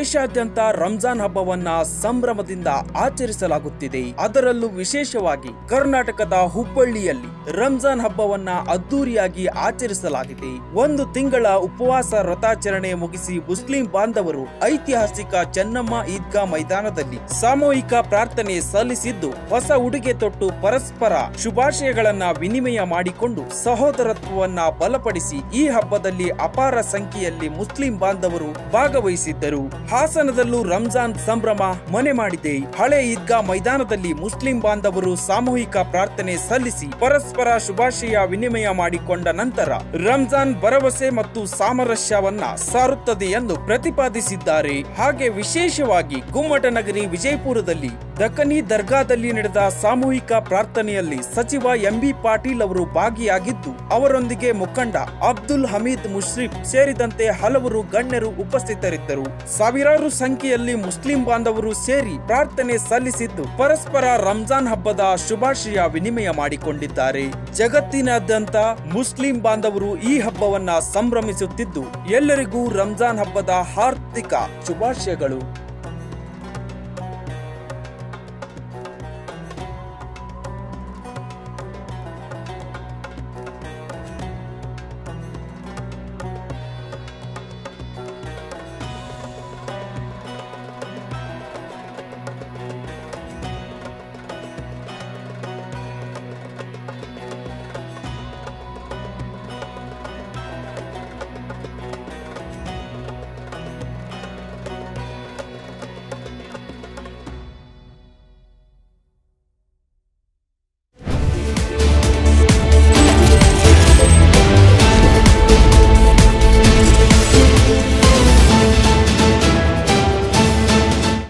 ದೇಶಾದ್ಯಂತ ರಂಜಾನ್ ಹಬ್ಬವನ್ನ ಸಂಭ್ರಮದಿಂದ ಆಚರಿಸಲಾಗುತ್ತಿದೆ. ಅದರಲ್ಲೂ ವಿಶೇಷವಾಗಿ ಕರ್ನಾಟಕದ ಹುಬ್ಬಳ್ಳಿಯಲ್ಲಿ ರಂಜಾನ್ ಹಬ್ಬವನ್ನ ಅದ್ದೂರಿಯಾಗಿ ಆಚರಿಸಲಾಗಿದೆ. ಒಂದು ತಿಂಗಳ ಉಪವಾಸ ವ್ರತಾಚರಣೆ ಮುಗಿಸಿ ಮುಸ್ಲಿಂ ಬಾಂಧವರು ಐತಿಹಾಸಿಕ ಚೆನ್ನಮ್ಮ ಈದ್ಗಾ ಮೈದಾನದಲ್ಲಿ ಸಾಮೂಹಿಕ ಪ್ರಾರ್ಥನೆ ಸಲ್ಲಿಸಿದ್ದು, ಹೊಸ ಉಡುಗೆ ತೊಟ್ಟು ಪರಸ್ಪರ ಶುಭಾಶಯಗಳನ್ನ ವಿನಿಮಯ ಮಾಡಿಕೊಂಡು ಸಹೋದರತ್ವವನ್ನ ಬಲಪಡಿಸಿ ಈ ಹಬ್ಬದಲ್ಲಿ ಅಪಾರ ಸಂಖ್ಯೆಯಲ್ಲಿ ಮುಸ್ಲಿಂ ಬಾಂಧವರು ಭಾಗವಹಿಸಿದ್ದರು. ಹಾಸನದಲ್ಲೂ ರಂಜಾನ್ ಸಂಭ್ರಮ ಮನೆ ಮಾಡಿದೆ. ಹಳೆ ಈದ್ಗಾ ಮೈದಾನದಲ್ಲಿ ಮುಸ್ಲಿಂ ಬಾಂಧವರು ಸಾಮೂಹಿಕ ಪ್ರಾರ್ಥನೆ ಸಲ್ಲಿಸಿ ಪರಸ್ಪರ ಶುಭಾಶಯ ವಿನಿಮಯ ಮಾಡಿಕೊಂಡ ನಂತರ ರಂಜಾನ್ ಭರವಸೆ ಮತ್ತು ಸಾಮರಸ್ಯವನ್ನ ಸಾರುತ್ತದೆ ಎಂದು ಪ್ರತಿಪಾದಿಸಿದ್ದಾರೆ. ಹಾಗೆ ವಿಶೇಷವಾಗಿ ಗುಮ್ಮಟನಗರಿ ವಿಜಯಪುರದಲ್ಲಿ ದಖನಿ ದರ್ಗಾದಲ್ಲಿ ನಡೆದ ಸಾಮೂಹಿಕ ಪ್ರಾರ್ಥನೆಯಲ್ಲಿ ಸಚಿವ ಎಂಬಿ ಪಾಟೀಲ್ ಅವರು ಭಾಗಿಯಾಗಿದ್ದು, ಅವರೊಂದಿಗೆ ಮುಖಂಡ ಅಬ್ದುಲ್ ಹಮೀದ್ ಮುಶ್ರಿಫ್ ಸೇರಿದಂತೆ ಹಲವರು ಗಣ್ಯರು ಉಪಸ್ಥಿತರಿದ್ದರು. ಸಾವಿರಾರು ಸಂಖ್ಯೆಯಲ್ಲಿ ಮುಸ್ಲಿಂ ಬಾಂಧವರು ಸೇರಿ ಪ್ರಾರ್ಥನೆ ಸಲ್ಲಿಸಿದ್ದು, ಪರಸ್ಪರ ರಂಜಾನ್ ಹಬ್ಬದ ಶುಭಾಶಯ ವಿನಿಮಯ ಮಾಡಿಕೊಂಡಿದ್ದಾರೆ. ಜಗತ್ತಿನಾದ್ಯಂತ ಮುಸ್ಲಿಂ ಬಾಂಧವರು ಈ ಹಬ್ಬವನ್ನ ಸಂಭ್ರಮಿಸುತ್ತಿದ್ದು, ಎಲ್ಲರಿಗೂ ರಂಜಾನ್ ಹಬ್ಬದ ಹಾರ್ದಿಕ ಶುಭಾಶಯಗಳು.